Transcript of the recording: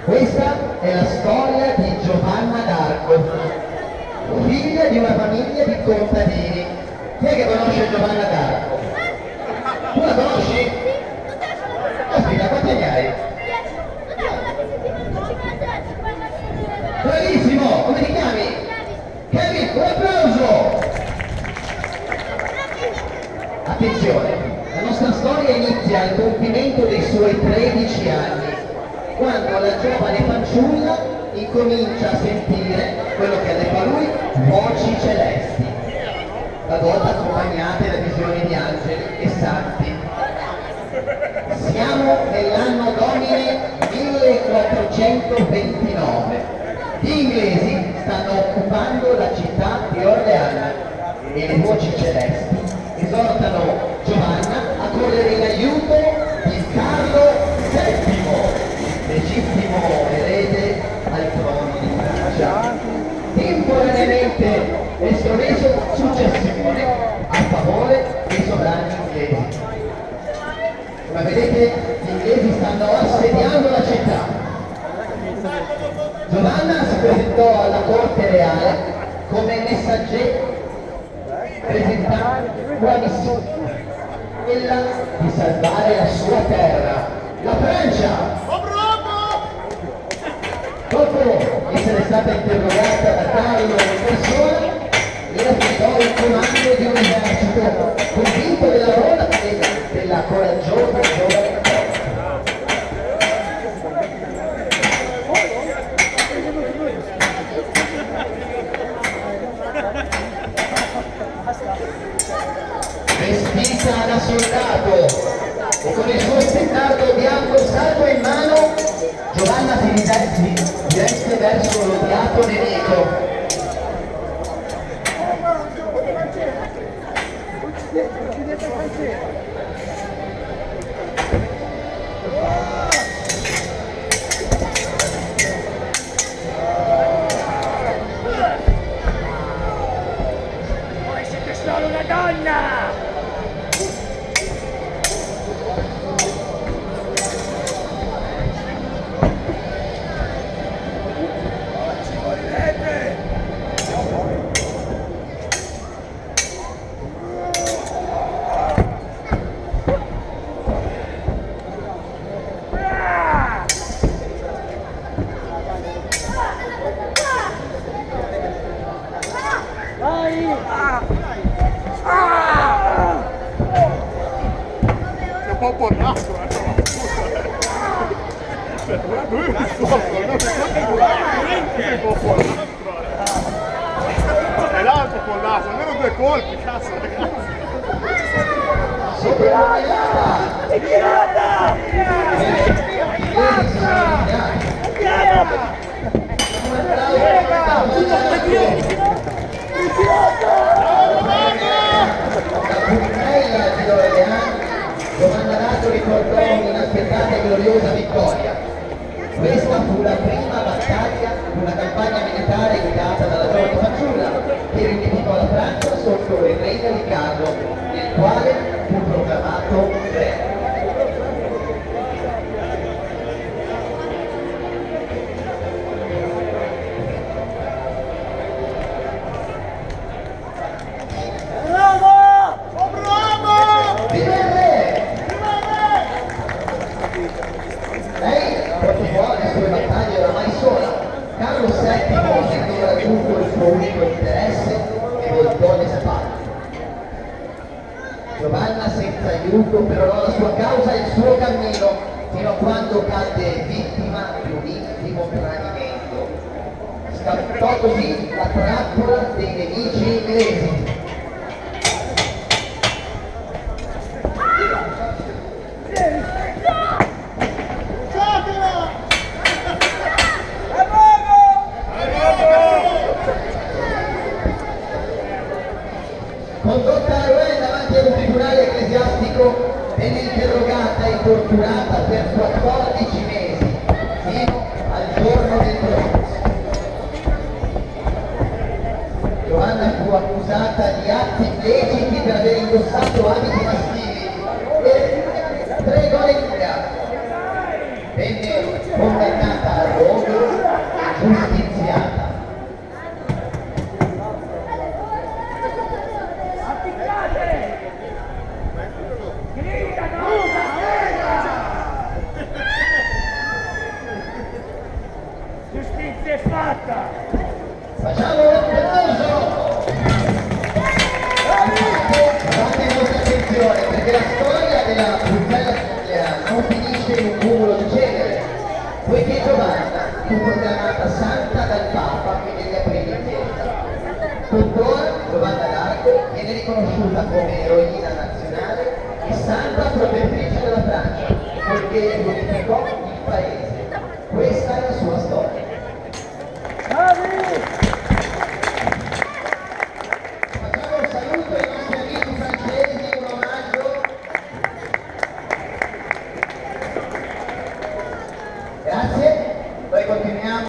Questa è la storia di Giovanna d'Arco, figlia di una famiglia di contadini. Chi è che conosce Giovanna d'Arco? Tu la conosci? Aspetta, quanti anni hai? Bravissimo! Come ti chiami? Kevin, un applauso! Attenzione, la nostra storia inizia al compimento dei suoi 13 anni, quando la giovane fanciulla incomincia a sentire quello che ha detto a lui, voci celesti, talvolta accompagnate da visioni di angeli e santi. Siamo nell'anno domine 1429. Gli inglesi stanno occupando la città di Orleans e le voci celesti esortano Giovanna a correre in aiuto di Carlo VII, legittimo erede al trono di Francia. Temporaneamente estromesso successione a favore dei sovrani inglesi. Come vedete, gli inglesi stanno assediando la città. Giovanna si presentò alla corte reale come messaggero presentando una missione, quella di salvare la sua terra, la Francia. Dopo essere stata interrogata da Carlo in persona, le affidò il comando di un esercito convinto della rotta della coraggiosa giovane donna. Vestita da soldato e con il suo stendardo bianco salvo in mano, Giovanna si diresse verso l'odiato nemico. Voi siete solo una donna! Un po' pornato, lui è sotto, è l'altro pornato, almeno 2 colpi, cazzo ragazzi. È tirata! Giovanna d'Arco riportò un'inaspettata e gloriosa vittoria. Questa fu la prima battaglia di una campagna militare guidata dalla giovane fanciulla che riunificò la Francia sotto il regno di Carlo, nel quale fu proclamato re. Lei portò le sue battaglie oramai sola. Carlo VII aveva raggiunto il suo unico interesse e voltò le spalle. Giovanna senza aiuto perorò la sua causa e il suo cammino fino a quando cadde vittima di un intimo tradimento. Scattò così la trappola dei nemici inglesi. Condotta a Rouen davanti ad un tribunale ecclesiastico, venne interrogata e torturata per 14 mesi, fino al giorno del processo. Giovanna fu accusata di atti illeciti per aver indossato abiti maschili e 3 gole in gara. Venne condannata a Facciamo un applauso! Fate molta attenzione perché la storia della puttana siciliana non finisce in un cumulo di cenere, poiché Giovanna fu proclamata santa dal Papa quindi negli aprili in chiesa. Tuttora Giovanna d'Arco viene riconosciuta come eroina